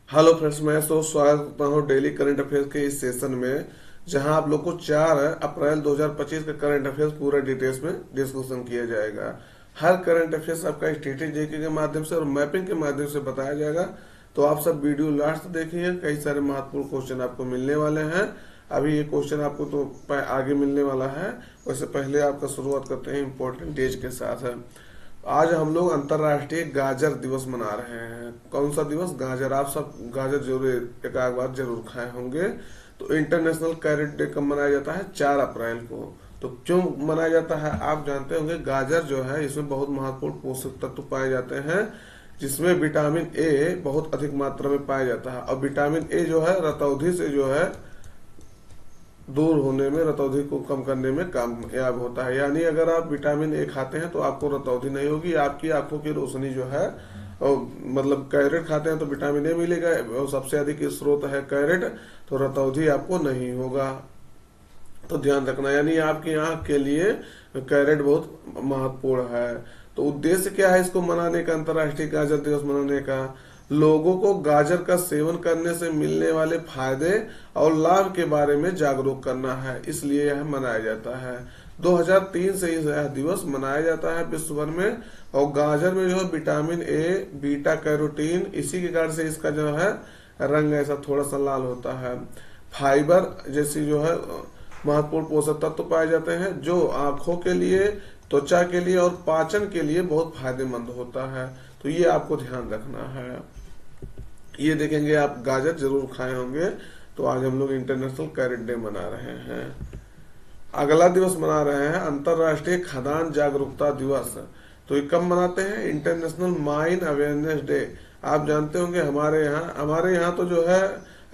Hello friends, मैं स्वागत करता हूँ डेली करंट अफेयर्स के इस सेशन में, जहां आप लोग को 4 अप्रैल 2025 का करंट अफेयर्स पूरा डिटेल्स में डिस्कशन किया जाएगा। हर करंट अफेयर्स आपका स्ट्रेटेजी के माध्यम से और मैपिंग के माध्यम से बताया जाएगा। तो आप सब वीडियो लास्ट तक देखिए, कई सारे महत्वपूर्ण क्वेश्चन आपको मिलने वाले हैं। अभी ये क्वेश्चन आपको तो आगे मिलने वाला है। वैसे पहले आपका शुरुआत करते हैं इम्पोर्टेंट डेज के साथ है। आज हम लोग अंतर्राष्ट्रीय गाजर दिवस मना रहे हैं। कौन सा दिवस? गाजर। आप सब गाजर जरूर एक आध बार जरूर खाए होंगे। तो इंटरनेशनल कैरेट डे कब मनाया जाता है? 4 अप्रैल को। तो क्यों मनाया जाता है आप जानते होंगे। गाजर जो है इसमें बहुत महत्वपूर्ण पोषक तत्व पाए जाते हैं, जिसमें विटामिन ए बहुत अधिक मात्रा में पाया जाता है। और विटामिन ए जो है रतौंधी से जो है दूर होने में, रतौंधी को कम करने में कामयाब होता है। यानी अगर आप विटामिन ए खाते हैं तो आपको रतौंधी नहीं होगी, आपकी आंखों की रोशनी जो है और मतलब कैरेट खाते हैं तो विटामिन ए मिलेगा और सबसे अधिक स्रोत है कैरेट, तो रतौंधी आपको नहीं होगा। तो ध्यान रखना, यानी आपकी आंख के लिए कैरेट बहुत महत्वपूर्ण है। तो उद्देश्य क्या है इसको मनाने का, अंतर्राष्ट्रीय गाजर दिवस मनाने का? लोगों को गाजर का सेवन करने से मिलने वाले फायदे और लाभ के बारे में जागरूक करना है, इसलिए यह मनाया जाता है। 2003 से यह दिवस मनाया जाता है विश्व भर में। और गाजर में जो है विटामिन ए, बीटा कैरोटीन, इसी के कारण से इसका जो है रंग ऐसा थोड़ा सा लाल होता है। फाइबर जैसी जो है महत्वपूर्ण पोषक तत्व पाए जाते हैं, जो आंखों के लिए, त्वचा के लिए और पाचन के लिए बहुत फायदेमंद होता है। तो ये आपको ध्यान रखना है। ये देखेंगे आप गाजर जरूर खाए होंगे। तो आज हम लोग इंटरनेशनल कैरेट डे मना रहे हैं। अगला दिवस मना रहे हैं अंतर्राष्ट्रीय खदान जागरूकता दिवस। तो ये कब मनाते हैं? International mine awareness day. आप जानते होंगे हमारे यहाँ तो जो है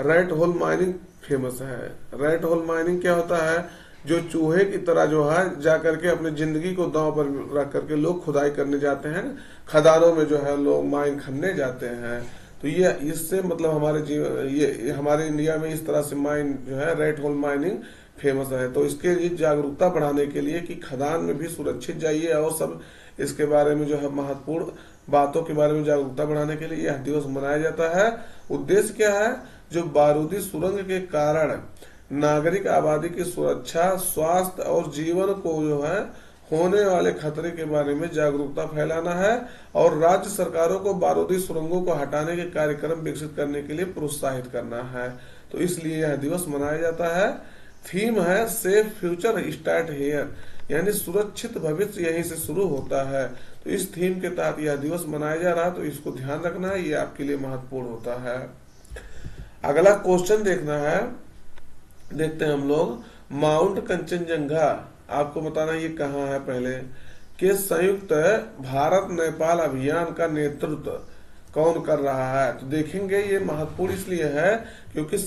रेड होल माइनिंग फेमस है। रेड होल माइनिंग क्या होता है? जो चूहे की तरह जो है जाकर के अपनी जिंदगी को दांव पर रख करके लोग खुदाई करने जाते हैं, खदानों में जो है लोग माइन खनने जाते हैं। तो ये इससे मतलब ये हमारे इंडिया में इस तरह से माइन जो है रेड होल माइनिंग फेमस है। तो इसके लिए जागरूकता बढ़ाने के लिए कि खदान में भी सुरक्षित जाइए और सब इसके बारे में जो है महत्वपूर्ण बातों के बारे में जागरूकता बढ़ाने के लिए यह दिवस मनाया जाता है। उद्देश्य क्या है? जो बारूदी सुरंग के कारण नागरिक आबादी की सुरक्षा, स्वास्थ्य और जीवन को जो है होने वाले खतरे के बारे में जागरूकता फैलाना है और राज्य सरकारों को बारूदी सुरंगों को हटाने के कार्यक्रम विकसित करने के लिए प्रोत्साहित करना है। तो इसलिए यह दिवस मनाया जाता है। थीम है सेफ फ्यूचर स्टार्ट हेयर, यानी सुरक्षित भविष्य यहीं से शुरू होता है। तो इस थीम के तहत यह दिवस मनाया जा रहा है, तो इसको ध्यान रखना है, ये आपके लिए महत्वपूर्ण होता है। अगला क्वेश्चन देखना है, देखते हैं हम लोग। माउंट कंचनजंगा आपको बताना ये कहाँ है पहले। कि संयुक्त भारत नेपाल अभियान का नेतृत्व कौन कर रहा है? तो देखेंगे ये महत्वपूर्ण इसलिए है क्योंकि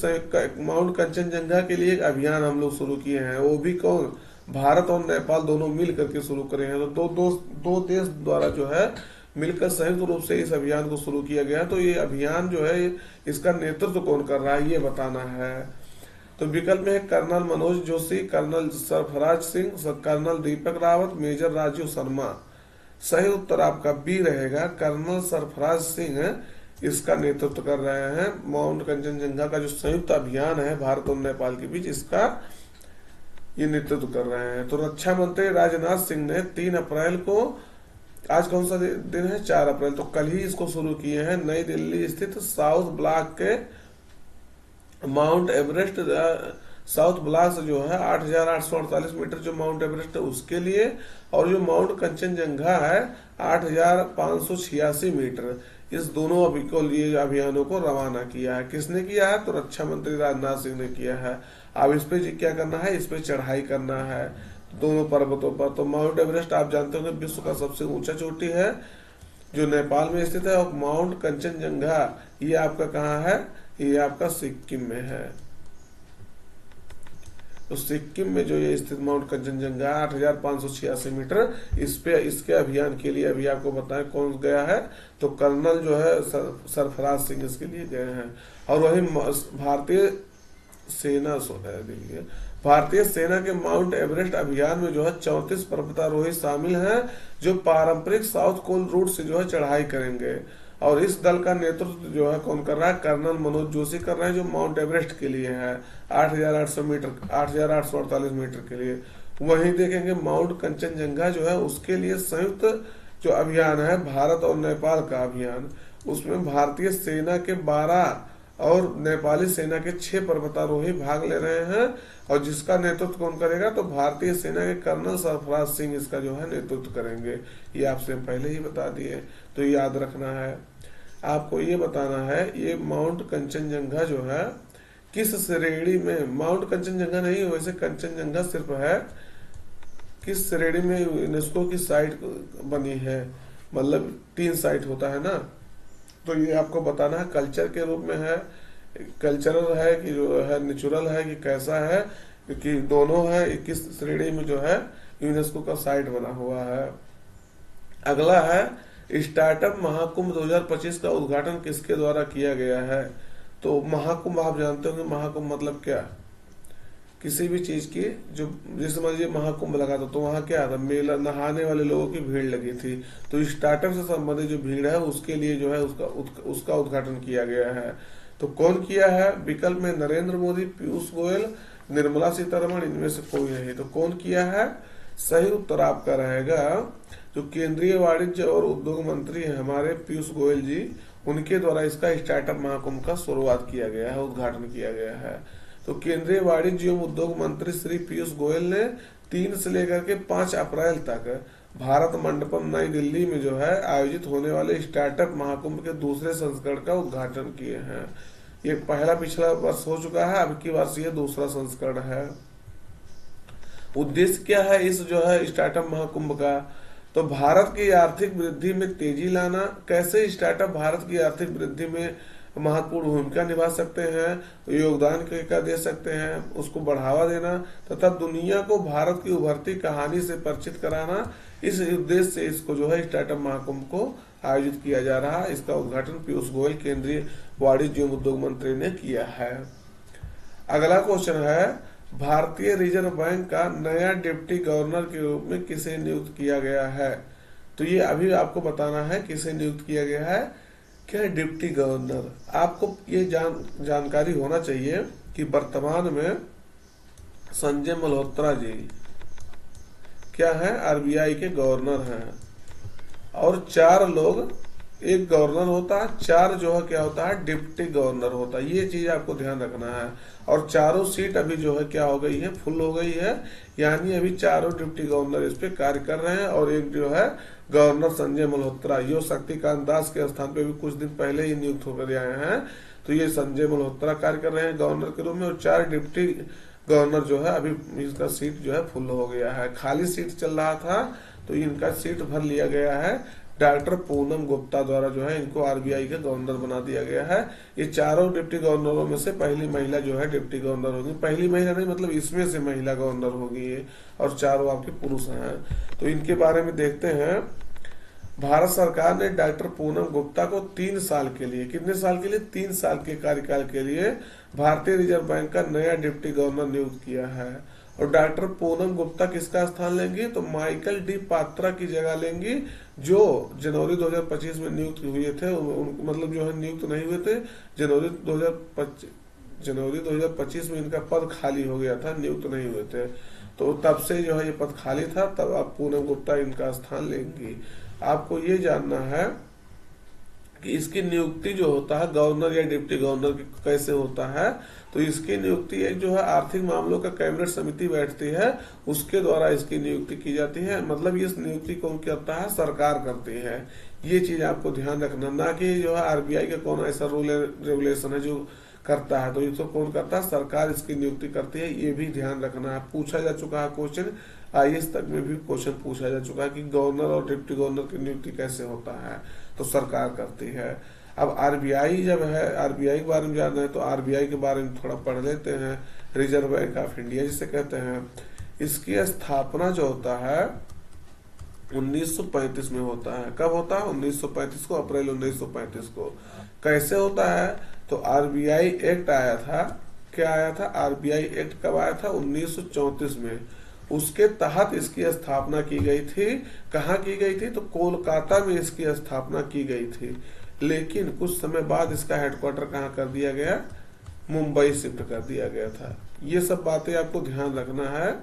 माउंट कंचनजंगा के लिए एक अभियान हम लोग शुरू किए हैं। वो भी कौन? भारत और नेपाल दोनों मिल करके शुरू करे हैं। तो दो देश द्वारा जो है मिलकर संयुक्त रूप से इस अभियान को शुरू किया गया। तो ये अभियान जो है इसका नेतृत्व कौन कर रहा है ये बताना है। तो विकल्प में है colonel Manoj Joshi, colonel Sarfaraz Singh, colonel Deepak Rawat, major Rajiv Sharma. सही उत्तर आपका बी रहेगा, कर्नल सरफराज सिंह इसका नेतृत्व कर रहे हैं। माउंट कंचनजंगा का जो संयुक्त अभियान है भारत और नेपाल के बीच, इसका ये नेतृत्व कर रहे हैं। तो रक्षा मंत्री राजनाथ सिंह ने 3 अप्रैल को, आज कौन सा दिन है? 4 अप्रैल, तो कल ही इसको शुरू किए हैं। नई दिल्ली स्थित साउथ ब्लॉक के माउंट एवरेस्ट, साउथ ब्लॉक से जो है 8,848 मीटर जो माउंट एवरेस्ट है उसके लिए, और जो माउंट कंचनजंगा है 8,586 मीटर, इस दोनों अभियानों को रवाना किया है। किसने किया है? तो रक्षा मंत्री राजनाथ सिंह ने किया है। अब इस पे क्या करना है? इस पे चढ़ाई करना है दोनों पर्वतों पर। तो माउंट एवरेस्ट आप जानते होंगे विश्व का सबसे ऊंचा चोटी है जो नेपाल में स्थित है। और माउंट कंचनजंगा ये आपका कहाँ है? ये आपका सिक्किम में है। तो सिक्किम में जो ये स्थित माउंट कंचनजंगा 8,586 मीटर, इस पे इसके अभियान के लिए अभी आपको बताएं कौन गया है। तो कर्नल जो है सरफराज सिंह इसके लिए गए हैं। और वही भारतीय सेना के माउंट एवरेस्ट अभियान में जो है 34 पर्वतारोही शामिल हैं जो पारंपरिक साउथ कोल रूट से जो है चढ़ाई करेंगे। और इस दल का नेतृत्व जो है कौन कर रहा है, कर्नल मनोज जोशी कर रहे हैं, जो माउंट एवरेस्ट के लिए है 8,848 मीटर के लिए। वहीं देखेंगे माउंट कंचनजंगा जो है उसके लिए संयुक्त जो अभियान है भारत और नेपाल का अभियान, उसमें भारतीय सेना के 12 और नेपाली सेना के 6 पर्वतारोही भाग ले रहे हैं। और जिसका नेतृत्व कौन करेगा, तो भारतीय सेना के कर्नल सरफराज सिंह इसका जो है नेतृत्व करेंगे। ये आपसे हम पहले ही बता दिए, तो याद रखना है। आपको ये बताना है ये माउंट कंचनजंगा जो है किस श्रेणी में, माउंट कंचनजंगा नहीं है वैसे, कंचनजंगा सिर्फ है, किस श्रेणी में यूनेस्को की साइट बनी है, मतलब 3 साइट होता है ना, तो ये आपको बताना है। कल्चर के रूप में है, कल्चरल है कि जो है नेचुरल है कि कैसा है, क्योंकि दोनों है, 21 श्रेणी में जो है यूनेस्को का साइट बना हुआ है। अगला है स्टार्टअप महाकुंभ 2025 का उद्घाटन किसके द्वारा किया गया है। तो महाकुंभ आप जानते होंगे, महाकुंभ मतलब क्या, किसी भी चीज की जो, जैसे मान महाकुंभ लगा था तो वहां क्या था, मेला, नहाने वाले लोगों की भीड़ लगी थी, तो स्टार्टअप से संबंधित जो भीड़ है उसके लिए जो है उसका उद्घाटन किया गया है। तो कौन किया है, विकल्प में नरेंद्र मोदी, पीयूष गोयल, निर्मला सीतारमण, इनमें से कोई नहीं। तो कौन किया है, सही उत्तर आपका रहेगा जो केंद्रीय वाणिज्य और उद्योग मंत्री है हमारे पीयूष गोयल जी, उनके द्वारा इसका स्टार्टअप महाकुंभ का शुरुआत किया गया है, उद्घाटन किया गया है। तो केंद्रीय वाणिज्य एवं उद्योग मंत्री श्री पीयूष गोयल ने 3 से लेकर के 5 अप्रैल तक भारत मंडपम नई दिल्ली में जो है आयोजित होने वाले स्टार्टअप महाकुंभ के दूसरे संस्करण का उद्घाटन किए हैं। ये पहला पिछला वर्ष हो चुका है, अब की वर्ष ये दूसरा संस्करण है। उद्देश्य क्या है इस जो है स्टार्टअप महाकुंभ का, तो भारत की आर्थिक वृद्धि में तेजी लाना। कैसे स्टार्टअप भारत की आर्थिक वृद्धि में महत्वपूर्ण भूमिका निभा सकते हैं, योगदान क्या दे सकते हैं, उसको बढ़ावा देना तथा दुनिया को भारत की उभरती कहानी से परिचित कराना, इस उद्देश्य से इसको जो है स्टार्टअप महाकुंभ को आयोजित किया जा रहा है। इसका उद्घाटन पीयूष गोयल केंद्रीय वाणिज्य एवं उद्योग मंत्री ने किया है। अगला क्वेश्चन है, भारतीय रिजर्व बैंक का नया डिप्टी गवर्नर के रूप में किसे नियुक्त किया गया है। तो ये अभी आपको बताना है किसे नियुक्त किया गया है। क्या है डिप्टी गवर्नर, आपको ये जानकारी होना चाहिए कि वर्तमान में संजय मल्होत्रा जी क्या है, आरबीआई के गवर्नर हैं, और 4 लोग, एक गवर्नर होता है, 4 जो है क्या होता है, डिप्टी गवर्नर होता है। ये चीज आपको ध्यान रखना है। और चारों सीट अभी जो है क्या हो गई है, फुल हो गई है, यानी अभी 4 डिप्टी गवर्नर इस पे कार्य कर रहे हैं, और एक जो है गवर्नर संजय मल्होत्रा, यो शक्तिकांत दास के स्थान पे भी कुछ दिन पहले ही नियुक्त होकर आए हैं। तो ये संजय मल्होत्रा कार्य कर रहे हैं गवर्नर के रूप में, और 4 डिप्टी गवर्नर जो है अभी इसका सीट जो है फुल हो गया है। खाली सीट चल रहा था तो इनका सीट भर लिया गया है। डॉक्टर पूनम गुप्ता द्वारा जो है इनको आरबीआई का गवर्नर बना दिया गया है। ये 4 डिप्टी गवर्नरों में से पहली महिला जो है डिप्टी गवर्नर होगी। पहली महिला नहीं, मतलब इसमें से महिला गवर्नर होगी ये, और 4 आपके पुरुष हैं। तो इनके बारे में देखते हैं। भारत सरकार ने डॉक्टर पूनम गुप्ता को 3 साल के लिए, कितने साल के लिए, 3 साल के कार्यकाल के लिए भारतीय रिजर्व बैंक का नया डिप्टी गवर्नर नियुक्त किया है। और डॉक्टर पूनम गुप्ता किसका स्थान लेंगी, तो माइकल डी पात्रा की जगह लेंगी, जो जनवरी 2025 में नियुक्त हुए थे, मतलब जो है नियुक्त नहीं हुए थे, जनवरी 2025 में इनका पद खाली हो गया था, नियुक्त नहीं हुए थे, तो तब से जो है ये पद खाली था, तब आप पूनम गुप्ता इनका स्थान लेंगी। आपको ये जानना है कि इसकी नियुक्ति जो होता है गवर्नर या डिप्टी गवर्नर की कैसे होता है। तो इसकी नियुक्ति एक जो है आर्थिक मामलों का कैबिनेट समिति बैठती है, उसके द्वारा इसकी नियुक्ति की जाती है। मतलब इस नियुक्ति कौन करता है, सरकार करती है। ये चीज आपको ध्यान रखना, ना कि जो है आरबीआई का कौन ऐसा रूल रेगुलेशन है जो करता है, तो ये तो कौन करता है, सरकार इसकी नियुक्ति करती है। ये भी ध्यान रखना है। पूछा जा चुका है क्वेश्चन, आईएएस तक में भी क्वेश्चन पूछा जा चुका है कि गवर्नर और डिप्टी गवर्नर की नियुक्ति कैसे होता है, तो सरकार करती है। अब आरबीआई जब है, आरबीआई के बारे में जानना है तो आरबीआई के बारे में थोड़ा पढ़ लेते हैं। रिजर्व बैंक ऑफ इंडिया जिसे कहते हैं, इसकी स्थापना जो होता है 1935 में होता है। कब होता है, 1935 को, अप्रैल 1935 को। कैसे होता है, तो आरबीआई एक्ट आया था। क्या आया था, आरबीआई एक्ट कब आया था, 1934 में। उसके तहत इसकी स्थापना की गई थी। कहाँ की गई थी, तो कोलकाता में इसकी स्थापना की गई थी। लेकिन कुछ समय बाद इसका हेडक्वार्टर कहाँ कर दिया गया, मुंबई शिफ्ट कर दिया गया था। ये सब बातें आपको ध्यान रखना है।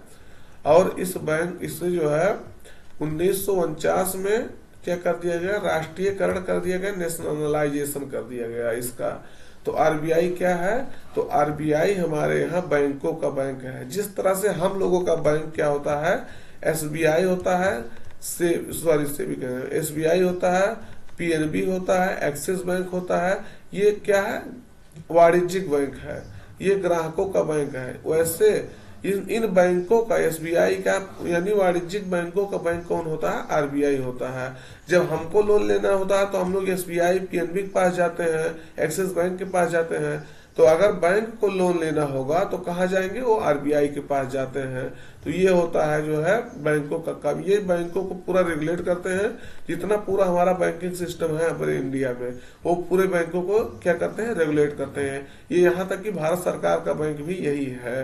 और इस बैंक इससे जो है 1949 में क्या कर दिया गया, राष्ट्रीयकरण कर दिया गया, नेशनलाइजेशन कर दिया गया इसका। तो आरबीआई क्या है, तो आरबीआई हमारे यहाँ बैंकों का बैंक है। जिस तरह से हम लोगों का बैंक क्या होता है, एसबीआई होता है, एसबीआई होता है, पीएनबी होता है, एक्सिस बैंक होता है, ये क्या है, वाणिज्यिक बैंक है, ये ग्राहकों का बैंक है। वैसे इन बैंकों का, एसबीआई का यानी वाणिज्यिक बैंकों का बैंक कौन होता है, आरबीआई होता है। जब हमको लोन लेना होता है तो हम लोग एसबीआई पीएनबी के पास जाते हैं, एक्सिस बैंक के पास जाते हैं। तो अगर बैंक को लोन लेना होगा तो कहाँ जाएंगे, वो आरबीआई के पास जाते हैं। तो ये होता है जो है बैंकों का काम। ये बैंकों को पूरा रेगुलेट करते हैं। जितना पूरा हमारा बैंकिंग सिस्टम है हमारे इंडिया में, वो पूरे बैंकों को क्या करते हैं, रेगुलेट करते हैं। ये यहाँ तक कि भारत सरकार का बैंक भी यही है।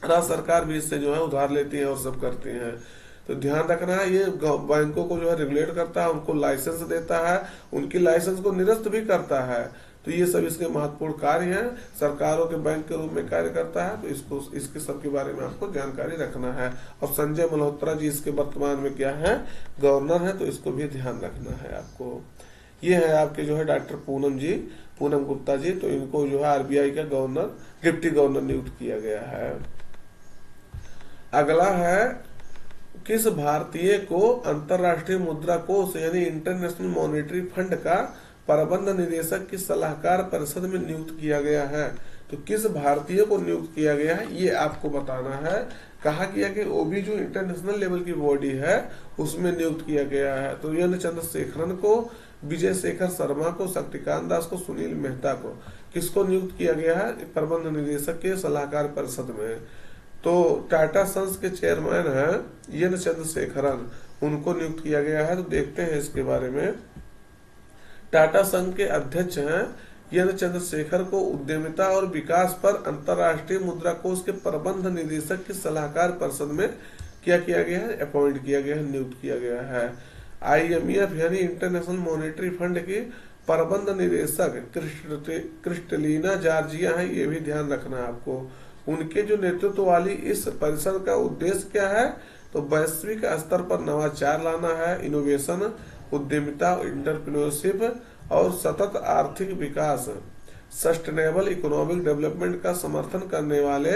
राज्य सरकार भी इससे जो है उधार लेती है और सब करती है। तो ध्यान रखना है, ये बैंकों को जो है रेगुलेट करता है, उनको लाइसेंस देता है, उनकी लाइसेंस को निरस्त भी करता है। तो ये सब इसके महत्वपूर्ण कार्य हैं, सरकारों के बैंक के रूप में कार्य करता है। तो इसको इसके सब के बारे में आपको जानकारी रखना है। और संजय मल्होत्रा जी इसके वर्तमान में क्या है, गवर्नर है, तो इसको भी ध्यान रखना है आपको। ये है आपके जो है डॉक्टर पूनम जी, पूनम गुप्ता जी, तो इनको जो है आरबीआई का गवर्नर, डिप्टी गवर्नर नियुक्त किया गया है। अगला है, किस भारतीय को अंतर्राष्ट्रीय मुद्रा कोष यानी इंटरनेशनल मॉनेटरी फंड का प्रबंध निदेशक की सलाहकार परिषद में नियुक्त किया गया है। तो किस भारतीय को नियुक्त किया गया है ये आपको बताना है। कहा गया कि वो भी जो इंटरनेशनल लेवल की बॉडी है उसमें नियुक्त किया गया है। तो एन चंद्रशेखरन को, विजय शेखर शर्मा को, शक्तिकांत दास को, सुनील मेहता को, किसको नियुक्त किया गया है, प्रबंध निदेशक के सलाहकार परिषद में। तो टाटा सन्स के चेयरमैन हैं एन चंद्रशेखरन, उनको नियुक्त किया गया है। तो देखते हैं इसके बारे में। टाटा संघ के अध्यक्ष हैं एन चंद्रशेखर को उद्यमिता और विकास पर अंतर्राष्ट्रीय मुद्रा कोष के प्रबंध निदेशक की सलाहकार परिषद में क्या किया गया है, अपॉइंट किया गया है, नियुक्त किया गया है। आईएमएफ यानी इंटरनेशनल मॉनेटरी फंड की प्रबंध निदेशक क्रिस्टलीना जॉर्जिया है, ये भी ध्यान रखना है आपको। उनके जो नेतृत्व वाली इस परिषद का उद्देश्य क्या है, तो वैश्विक स्तर पर नवाचार लाना है, इनोवेशन, उद्यमिता, एंटरप्रेन्योरशिप और सतत आर्थिक विकास, सस्टेनेबल इकोनॉमिक डेवलपमेंट का समर्थन करने वाले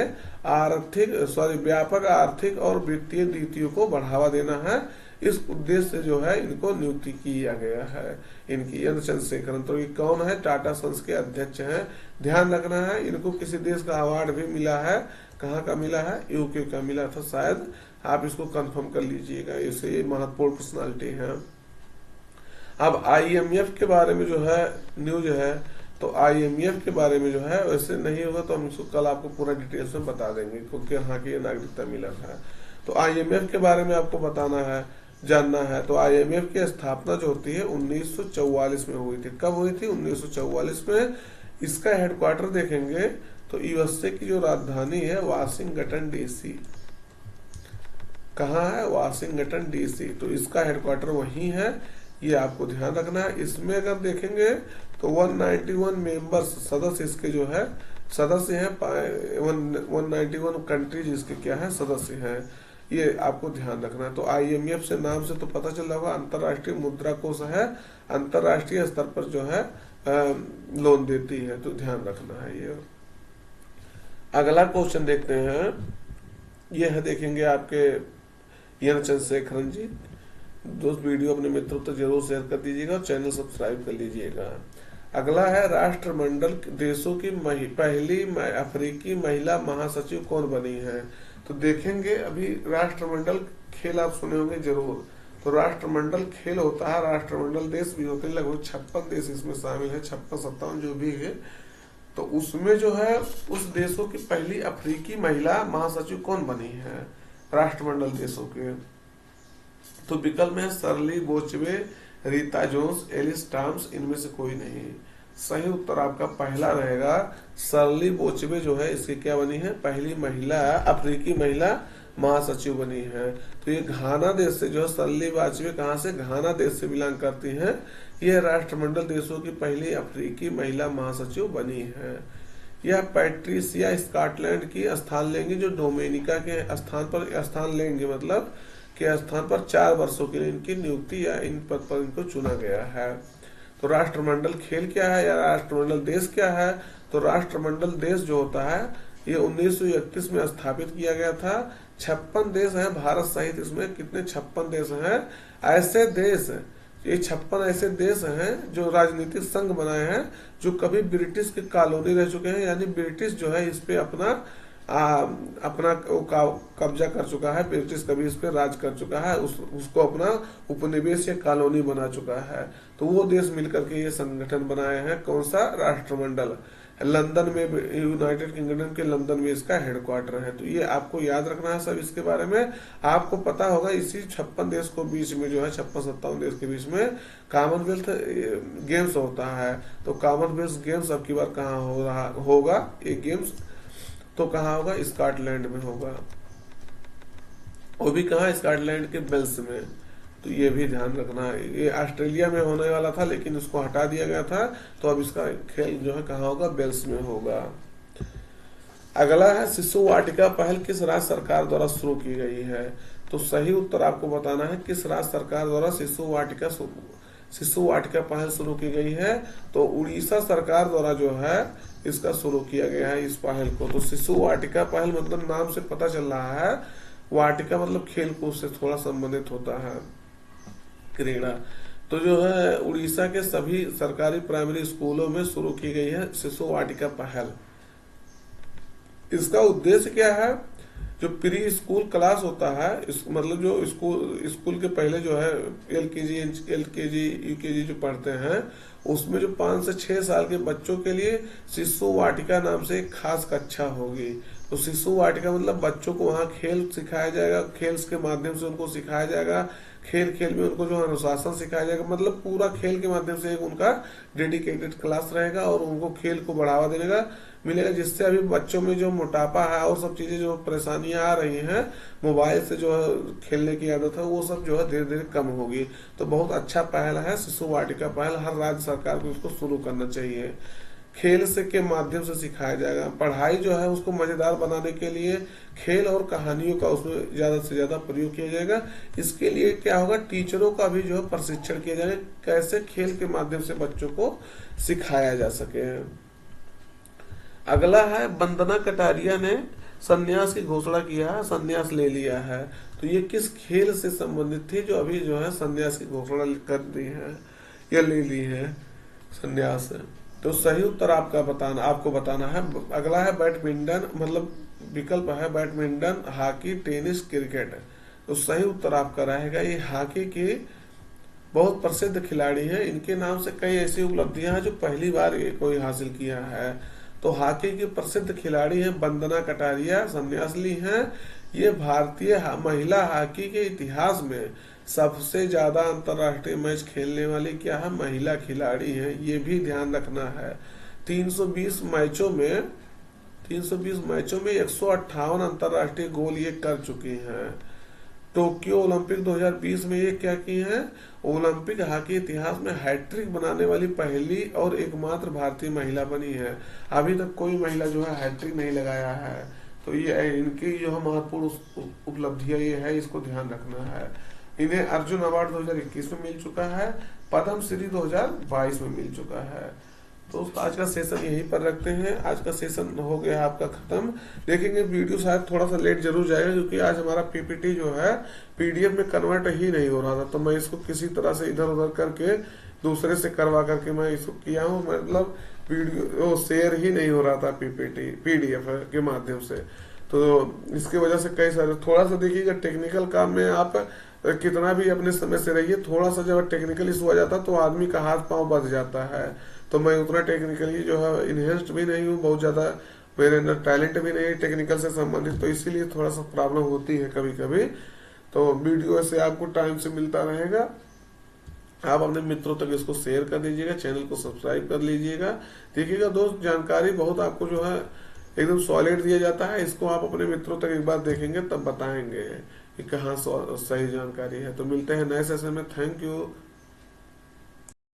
व्यापक आर्थिक और वित्तीय नीतियों को बढ़ावा देना है। इस उद्देश्य से जो है इनको नियुक्ति किया गया है, इनकी एन चंद्रशेखरन। तो ये कौन है, टाटा सन्स के अध्यक्ष हैं। ध्यान रखना है, इनको किसी देश का अवार्ड भी मिला है। कहाँ का मिला है, यूके का मिला था शायद, आप इसको कंफर्म कर लीजिएगा। इसे ये महत्वपूर्ण पर्सनालिटी है। अब आईएमएफ के बारे में जो है न्यूज है, तो आईएमएफ के बारे में जो है वैसे नहीं होगा तो हम इसको कल आपको पूरा डिटेल्स में बता देंगे, क्योंकि यहाँ की नागरिकता मिला था। तो आईएमएफ के बारे में आपको बताना है, जानना है। तो आईएमएफ की स्थापना जो होती है 1944 में हुई थी। कब हुई थी, 1944 में। इसका हेडक्वार्टर देखेंगे तो यूएसए की जो राजधानी है वाशिंगटन डीसी। कहाँ है, वाशिंगटन डीसी। तो इसका हेडक्वार्टर वही है, ये आपको ध्यान रखना है। इसमें अगर देखेंगे तो 191 मेंबर्स, सदस्य इसके जो है सदस्य हैं, 191 कंट्रीज इसके क्या है, सदस्य हैं। ये आपको ध्यान रखना है। तो आईएमएफ से नाम से तो पता चल रहा होगा, अंतर्राष्ट्रीय मुद्रा कोष है, अंतर्राष्ट्रीय स्तर पर जो है लोन देती है। तो ध्यान रखना है ये। अगला क्वेश्चन देखते हैं, ये है देखेंगे आपके एन चंद्रशेखरन जी। दोस्त वीडियो अपने मित्रों तक जरूर शेयर कर दीजिएगा और चैनल सब्सक्राइब कर लीजिएगा। अगला है, राष्ट्रमंडल देशों की पहली अफ्रीकी महिला महासचिव कौन बनी है। तो देखेंगे अभी राष्ट्रमंडल खेल आप सुने होंगे जरूर। तो राष्ट्रमंडल खेल होता है, राष्ट्रमंडल देश भी होते हैं, लगभग 56 देश इसमें शामिल है, 56-57 जो भी है। तो उसमें जो है उस देशों की पहली अफ्रीकी महिला महासचिव कौन बनी है राष्ट्रमंडल देशों के। तो विकल्प में Shirley Bochwey, Rita Jones, Alice Toms, इनमें से कोई नहीं। सही उत्तर आपका पहला रहेगा, शर्ली बोचवे जो है इसकी क्या बनी है, पहली महिला अफ्रीकी महिला महासचिव बनी हैं। तो ये घाना देश से जो है शर्ली वाजपेयी कहाँ से, घाना देश से बिलोंग करती हैं। यह राष्ट्रमंडल देशों की पहली अफ्रीकी महिला महासचिव बनी है। यह पैट्रिसिया स्कॉटलैंड की स्थान लेंगी, जो डोमिनिका के स्थान पर स्थान लेंगे, मतलब के स्थान पर 4 वर्षों के लिए इनकी नियुक्ति या इन पद पर इनको चुना गया है। तो राष्ट्रमंडल खेल क्या है या राष्ट्रमंडल देश क्या है? तो राष्ट्रमंडल देश जो होता है ये 1931 में स्थापित किया गया था। 56 देश हैं भारत सहित, इसमें कितने 56 देश हैं ऐसे देश। ये 56 ऐसे देश हैं जो राजनीतिक संघ बनाए हैं, जो कभी ब्रिटिश की कॉलोनी रह चुके हैं, यानी ब्रिटिश जो है इस पे अपना कब्जा कर चुका है, ब्रिटिश कभी इस पे राज कर चुका है, उसको अपना उपनिवेश या कॉलोनी बना चुका है। तो वो देश मिलकर के ये संगठन बनाए हैं। कौन सा? राष्ट्रमंडल। लंदन में, यूनाइटेड किंगडम के लंदन में इसका हेडक्वार्टर है। तो ये आपको याद रखना है सब। इसके बारे में आपको पता होगा। इसी 56 देश को बीच में जो है 56-57 देश के बीच में कॉमनवेल्थ गेम्स होता है। तो कॉमनवेल्थ गेम्स अब की बार कहाँ होगा ये गेम्स? तो कहाँ होगा? स्कॉटलैंड में होगा। वो भी कहाँ? स्कॉटलैंड के वेल्स में। तो ये भी ध्यान रखना है। ये ऑस्ट्रेलिया में होने वाला था लेकिन उसको हटा दिया गया था। तो अब इसका खेल जो है कहाँ होगा? वेल्स में होगा। अगला है शिशु वाटिका पहल किस राज्य सरकार द्वारा शुरू की गई है? तो सही उत्तर आपको बताना है किस राज्य सरकार द्वारा शिशु वाटिका पहल शुरू की गई है। तो उड़ीसा सरकार द्वारा जो है इसका शुरू किया गया है इस पहल को। तो शिशु वाटिका पहल मतलब नाम से पता चल रहा है, वाटिका मतलब खेल कूद से थोड़ा संबंधित होता है, क्रीड़ा। तो जो है उड़ीसा के सभी सरकारी प्राइमरी स्कूलों में शुरू की गई है शिशु वाटिका पहल। इसका उद्देश्य क्या है? जो प्री स्कूल क्लास होता है, मतलब जो स्कूल के पहले जो है एलकेजी यूकेजी जो पढ़ते हैं, उसमें जो 5 से 6 साल के बच्चों के लिए शिशु वाटिका नाम से एक खास कक्षा होगी। तो शिशु वाटिका मतलब बच्चों को वहाँ खेल सिखाया जाएगा, खेल के माध्यम से उनको सिखाया जाएगा, खेल खेल में उनको जो अनुशासन सिखाया जाएगा, मतलब पूरा खेल के माध्यम से एक उनका डेडिकेटेड क्लास रहेगा और उनको खेल को बढ़ावा देने मिलेगा, जिससे अभी बच्चों में जो मोटापा है और सब चीजें जो परेशानियां आ रही हैं, मोबाइल से जो है खेलने की आदत है, वो सब जो है धीरे धीरे कम होगी। तो बहुत अच्छा पहल है शिशु वाटिका पहल। हर राज्य सरकार को उसको शुरू करना चाहिए। खेल से के माध्यम से सिखाया जाएगा। पढ़ाई जो है उसको मजेदार बनाने के लिए खेल और कहानियों का उसमें ज्यादा से ज्यादा प्रयोग किया जाएगा। इसके लिए क्या होगा? टीचरों का भी जो है प्रशिक्षण किया जाएगा, कैसे खेल के माध्यम से बच्चों को सिखाया जा सके। अगला है वंदना कटारिया ने संन्यास की घोषणा किया है, संन्यास ले लिया है। तो ये किस खेल से संबंधित थी जो अभी जो है संन्यास की घोषणा कर दी है या ले ली है संन्यास? तो सही उत्तर आपको बताना है। अगला है बैडमिंटन, मतलब विकल्प है बैडमिंटन, हॉकी, टेनिस, क्रिकेट। तो सही उत्तर आपका रहेगा ये हॉकी के बहुत प्रसिद्ध खिलाड़ी हैं। इनके नाम से कई ऐसी उपलब्धियां हैं जो पहली बार ये कोई हासिल किया है। तो हॉकी की प्रसिद्ध खिलाड़ी हैं वंदना कटारिया, संन्यास ली हैं। ये भारतीय महिला हॉकी के इतिहास में सबसे ज्यादा अंतर्राष्ट्रीय मैच खेलने वाली क्या है? महिला खिलाड़ी हैं। ये भी ध्यान रखना है। 320 मैचों में 158 अंतर्राष्ट्रीय गोल ये कर चुकी हैं। टोक्यो ओलंपिक 2020 में ये क्या की हैं? ओलंपिक हॉकी इतिहास में हैट्रिक बनाने वाली पहली और एकमात्र भारतीय महिला बनी है। अभी तक कोई महिला जो है हैट्रिक नहीं लगाया है। तो ये इनकी जो है महत्वपूर्ण उपलब्धियां ये है, इसको ध्यान रखना है। इन्हें अर्जुन अवार्ड 2021 में मिल चुका है, पद्म श्री 2022 में मिल चुका है। दोस्तों आज का सेशन यहीं पर रखते हैं। आज का सेशन हो गया आपका खत्म। देखेंगे वीडियो शायद थोड़ा सा लेट जरूर जाएगा, क्योंकि आज हमारा पीपीटी जो है पीडीएफ में कन्वर्ट ही नहीं हो रहा था। तो मैं इसको किसी तरह से इधर उधर करके दूसरे से करवा करके मैं इसको किया हूँ, मतलब वीडियो शेयर ही नहीं हो रहा था पीडीएफ के माध्यम से। तो इसकी वजह से कई सारे, थोड़ा सा देखिएगा टेक्निकल काम में आप कितना भी अपने समय से रहिए, थोड़ा सा जब टेक्निकल इशू आ जाता तो आदमी का हाथ पांव बच जाता है। तो मैं उतना टेक्निकली जो है इनहेंस्ड भी नहीं हूँ, बहुत ज्यादा मेरे अंदर टैलेंट भी नहीं है टेक्निकल से संबंधित, तो इसीलिए थोड़ा सा प्रॉब्लम होती है कभी कभी। तो वीडियो ऐसे आपको टाइम से मिलता रहेगा। आप अपने मित्रों तक इसको शेयर कर दीजिएगा, चैनल को सब्सक्राइब कर लीजिएगा। देखिएगा दोस्त, जानकारी बहुत आपको जो है एकदम सॉलिड दिया जाता है। इसको आप अपने मित्रों तक एक बार देखेंगे तब बताएंगे कि कहाँ सही जानकारी है। तो मिलते हैं नए सेशन में। Thank you.